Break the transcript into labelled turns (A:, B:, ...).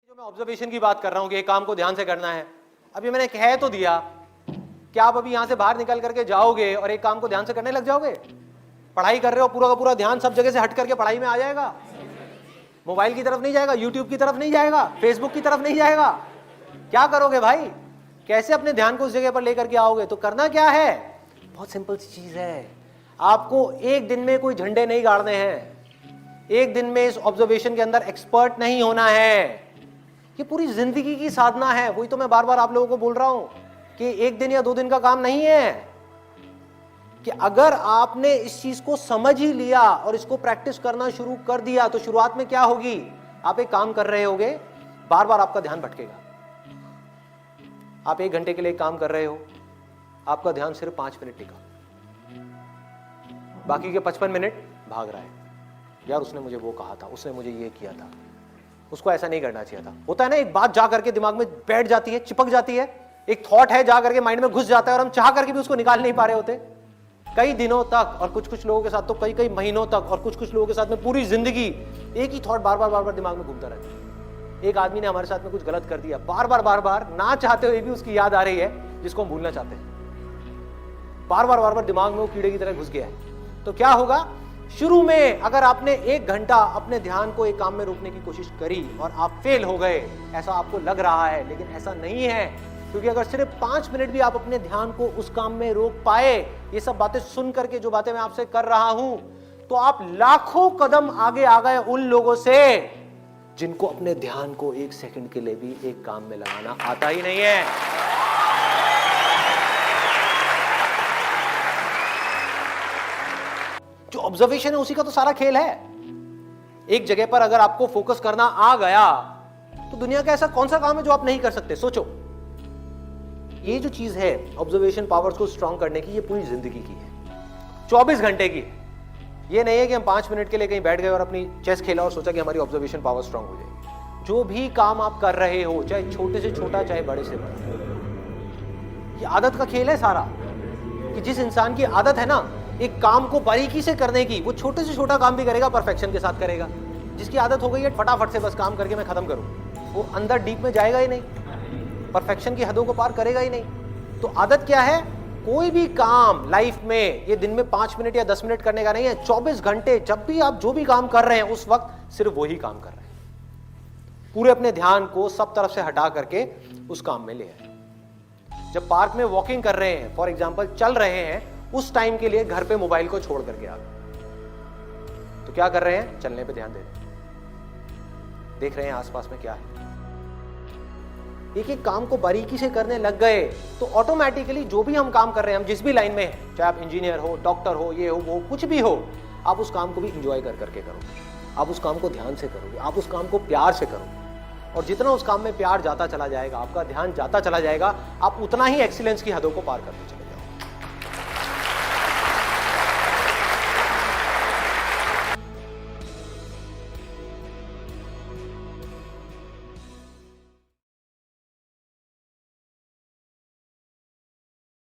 A: जो मैं ऑब्जर्वेशन की बात कर रहा हूं कि एक काम को ध्यान से करना है, अभी मैंने कह तो दिया, क्या आप अभी यहां से बाहर निकल करके जाओगे और एक काम को ध्यान से करने लग जाओगे? पढ़ाई कर रहे हो, पूरा का पूरा ध्यान सब जगह से हट करके पढ़ाई में आ जाएगा, मोबाइल की तरफ नहीं जाएगा, यूट्यूब की तरफ नहीं जाएगा, फेसबुक की तरफ नहीं जाएगा। क्या करोगे भाई? कैसे अपने ध्यान को उस जगह पर लेकर के आओगे? तो करना क्या है, बहुत सिंपल सी चीज है। आपको एक दिन में कोई झंडे नहीं गाड़ने हैं, एक दिन में इस ऑब्जर्वेशन के अंदर एक्सपर्ट नहीं होना है, ये पूरी जिंदगी की साधना है। वही तो मैं बार बार आप लोगों को बोल रहा हूं कि एक दिन या 2 दिन का काम नहीं है, कि अगर आपने इस चीज को समझ ही लिया और इसको प्रैक्टिस करना शुरू कर दिया तो शुरुआत में क्या होगी, आप एक काम कर रहे होगे, बार बार आपका ध्यान भटकेगा। आप 1 घंटे के लिए काम कर रहे हो, आपका ध्यान सिर्फ 5 मिनट टिका, बाकी के 55 मिनट भाग रहा है। यार उसने मुझे वो कहा था, उसने मुझे ये किया था, उसको ऐसा नहीं करना चाहिए था। होता है ना, एक बात जा करके दिमाग में बैठ जाती है, चिपक जाती है, एक थॉट है जा करके माइंड में घुस जाता है और हम चाह करके भी उसको निकाल नहीं पा रहे होते कई दिनों तक, और कुछ लोगों के साथ तो कई महीनों तक, और कुछ लोगों के साथ में पूरी जिंदगी एक ही थॉट बार बार दिमाग में घूमता रहता है। एक आदमी ने हमारे साथ में कुछ गलत कर दिया, बार बार ना चाहते हुए भी उसकी याद आ रही है, जिसको हम भूलना चाहते हैं। बार बार दिमाग में वो कीड़े की तरह घुस गया है। तो क्या होगा, शुरू में अगर आपने 1 घंटा अपने ध्यान को एक काम में रोकने की कोशिश करी और आप फेल हो गए, ऐसा आपको लग रहा है, लेकिन ऐसा नहीं है। क्योंकि अगर सिर्फ 5 मिनट भी आप अपने ध्यान को उस काम में रोक पाए, ये सब बातें सुन करके जो बातें मैं आपसे कर रहा हूं, तो आप लाखों कदम आगे आ गए उन लोगों से जिनको अपने ध्यान को 1 सेकंड के लिए भी एक काम में लगाना आता ही नहीं है। जो ऑब्जर्वेशन है उसी का तो सारा खेल है। एक जगह पर अगर आपको फोकस करना आ गया तो दुनिया का ऐसा कौन सा काम है जो आप नहीं कर सकते? सोचो। ये जो चीज है ऑब्जर्वेशन पावर्स को स्ट्रांग करने की, ये पूरी जिंदगी की है, 24 घंटे की है। ये नहीं है कि हम 5 मिनट के लिए कहीं बैठ गए और अपनी चेस खेला और सोचा कि हमारी ऑब्जर्वेशन पावर स्ट्रांग हो जाएगी। जो भी काम आप कर रहे हो, चाहे छोटे से छोटा चाहे बड़े से बड़ा, ये आदत का खेल है सारा। कि जिस इंसान की आदत है ना एक काम को बारीकी से करने की, वो छोटे से छोटा काम भी करेगा, परफेक्शन के साथ करेगा। जिसकी आदत हो गई है फटाफट से बस काम करके मैं खत्म करूं, वो अंदर डीप में जाएगा ही नहीं, परफेक्शन की हदों को पार करेगा ही नहीं। तो आदत क्या है, कोई भी काम लाइफ में ये दिन में 5 मिनट या 10 मिनट करने का नहीं है, 24 घंटे जब भी आप जो भी काम कर रहे हैं उस वक्त सिर्फ वही काम कर रहे हैं। पूरे अपने ध्यान को सब तरफ से हटा करके उस काम में ले आए। जब पार्क में वॉकिंग कर रहे हैं, फॉर एग्जाम्पल चल रहे हैं, उस टाइम के लिए घर पे मोबाइल को छोड़ करके आ गए, तो क्या कर रहे हैं, चलने पे ध्यान दे रहे हैं, देख रहे हैं आसपास में क्या है। एक एक काम को बारीकी से करने लग गए तो ऑटोमेटिकली जो भी हम काम कर रहे हैं, हम जिस भी लाइन में हैं, चाहे आप इंजीनियर हो, डॉक्टर हो, ये हो वो कुछ भी हो, आप उस काम को भी इंजॉय कर करके करोगे, आप उस काम को ध्यान से करोगे, आप उस काम को प्यार से करोगे। और जितना उस काम में प्यार जाता चला जाएगा, आपका ध्यान जाता चला जाएगा, आप उतना ही एक्सीलेंस की हदों को पार करते चले।